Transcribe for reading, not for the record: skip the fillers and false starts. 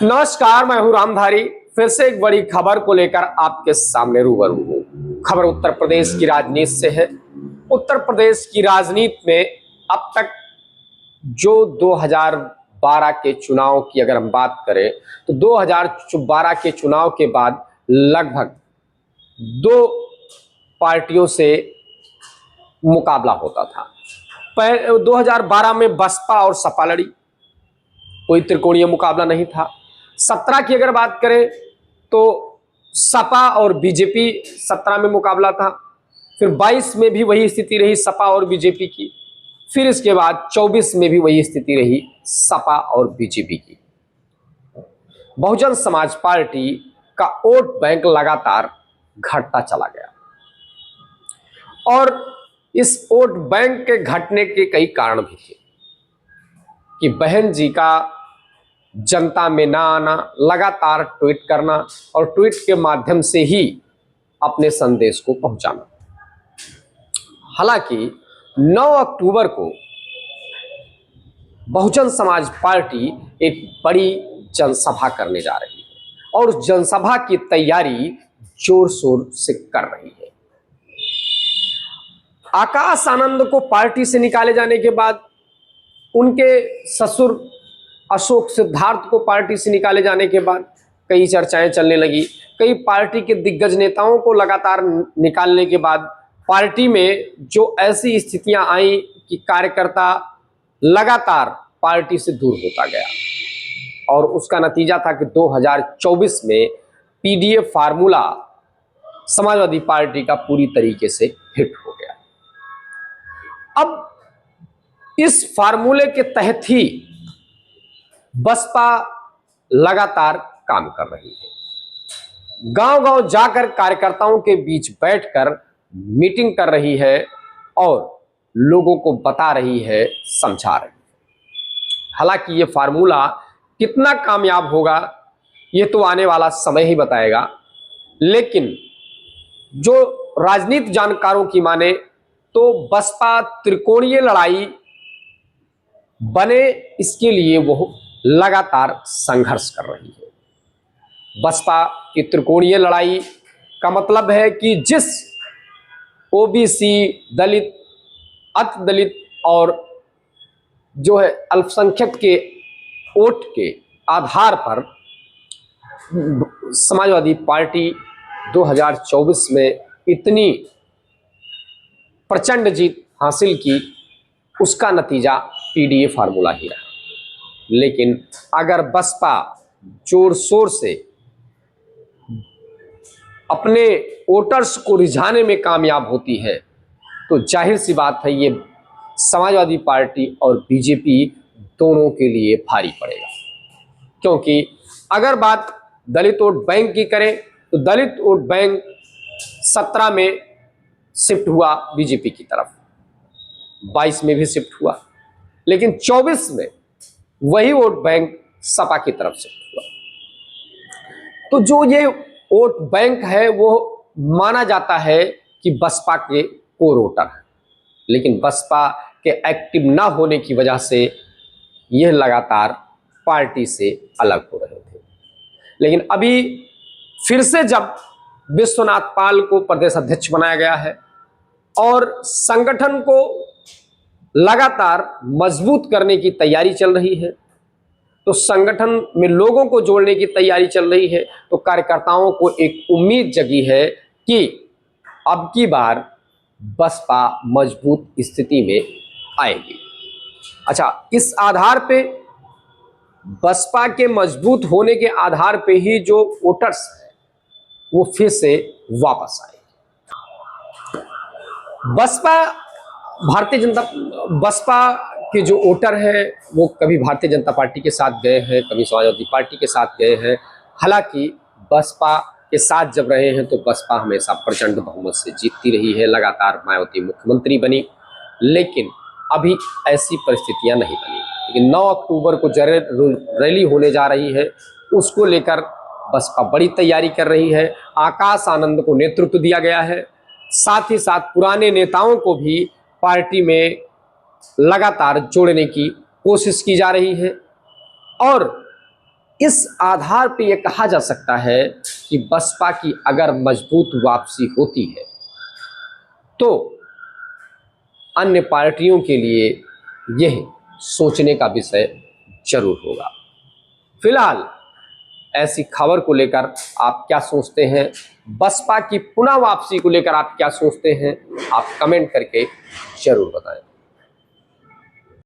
नमस्कार, मैं हूं रामधारी। फिर से एक बड़ी खबर को लेकर आपके सामने रूबरू हूं। खबर उत्तर प्रदेश की राजनीति से है। उत्तर प्रदेश की राजनीति में अब तक जो 2012 के चुनाव की अगर हम बात करें तो 2012 के चुनाव के बाद लगभग दो पार्टियों से मुकाबला होता था। 2012 में बसपा और सपा लड़ी, कोई त्रिकोणीय मुकाबला नहीं था। 17 की अगर बात करें तो सपा और बीजेपी 17 में मुकाबला था। फिर 22 में भी वही स्थिति रही सपा और बीजेपी की। फिर इसके बाद 24 में भी वही स्थिति रही सपा और बीजेपी की। बहुजन समाज पार्टी का वोट बैंक लगातार घटता चला गया और इस वोट बैंक के घटने के कई कारण भी थे कि बहन जी का जनता में ना आना, लगातार ट्वीट करना और ट्वीट के माध्यम से ही अपने संदेश को पहुंचाना। हालांकि 9 अक्टूबर को बहुजन समाज पार्टी एक बड़ी जनसभा करने जा रही है और उस जनसभा की तैयारी जोर शोर से कर रही है। आकाश आनंद को पार्टी से निकाले जाने के बाद उनके ससुर अशोक सिद्धार्थ को पार्टी से निकाले जाने के बाद कई चर्चाएं चलने लगी। कई पार्टी के दिग्गज नेताओं को लगातार निकालने के बाद पार्टी में जो ऐसी स्थितियां आई कि कार्यकर्ता लगातार पार्टी से दूर होता गया और उसका नतीजा था कि 2024 में पीडीए फार्मूला समाजवादी पार्टी का पूरी तरीके से हिट हो गया। अब इस फार्मूले के तहत ही बसपा लगातार काम कर रही है। गांव-गांव जाकर कार्यकर्ताओं के बीच बैठकर मीटिंग कर रही है और लोगों को बता रही है, समझा रही है। हालांकि ये फार्मूला कितना कामयाब होगा ये तो आने वाला समय ही बताएगा, लेकिन जो राजनीति जानकारों की माने तो बसपा त्रिकोणीय लड़ाई बने, इसके लिए वो लगातार संघर्ष कर रही है। बसपा की त्रिकोणीय लड़ाई का मतलब है कि जिस ओबीसी, दलित, अति दलित और जो है अल्पसंख्यक के वोट के आधार पर समाजवादी पार्टी 2024 में इतनी प्रचंड जीत हासिल की, उसका नतीजा पीडीए फार्मूला ही रहा। लेकिन अगर बसपा जोर शोर से अपने वोटर्स को रिझाने में कामयाब होती है तो जाहिर सी बात है ये समाजवादी पार्टी और बीजेपी दोनों के लिए भारी पड़ेगा। क्योंकि अगर बात दलित वोट बैंक की करें तो दलित वोट बैंक 17 में शिफ्ट हुआ बीजेपी की तरफ, 22 में भी शिफ्ट हुआ, लेकिन 24 में वही वोट बैंक सपा की तरफ से हुआ। तो जो ये वोट बैंक है वो माना जाता है कि बसपा के कोर वोटर है, लेकिन बसपा के एक्टिव ना होने की वजह से यह लगातार पार्टी से अलग हो रहे थे। लेकिन अभी फिर से जब विश्वनाथ पाल को प्रदेश अध्यक्ष बनाया गया है और संगठन को लगातार मजबूत करने की तैयारी चल रही है, तो संगठन में लोगों को जोड़ने की तैयारी चल रही है, तो कार्यकर्ताओं को एक उम्मीद जगी है कि अब की बार बसपा मजबूत स्थिति में आएगी। अच्छा, इस आधार पे बसपा के मजबूत होने के आधार पे ही जो वोटर्स हैं वो फिर से वापस आए। बसपा के जो वोटर हैं वो कभी भारतीय जनता पार्टी के साथ गए हैं, कभी समाजवादी पार्टी के साथ गए हैं। हालांकि बसपा के साथ जब रहे हैं तो बसपा हमेशा प्रचंड बहुमत से जीतती रही है, लगातार मायावती मुख्यमंत्री बनी, लेकिन अभी ऐसी परिस्थितियां नहीं बनी। लेकिन 9 अक्टूबर को रैली होने जा रही है, उसको लेकर बसपा बड़ी तैयारी कर रही है। आकाश आनंद को नेतृत्व दिया गया है, साथ ही साथ पुराने नेताओं को भी पार्टी में लगातार जोड़ने की कोशिश की जा रही है और इस आधार पे ये कहा जा सकता है कि बसपा की अगर मजबूत वापसी होती है तो अन्य पार्टियों के लिए यह सोचने का विषय जरूर होगा। फिलहाल ऐसी खबर को लेकर आप क्या सोचते हैं, बसपा की पुनः वापसी को लेकर आप क्या सोचते हैं, आप कमेंट करके जरूर बताएं।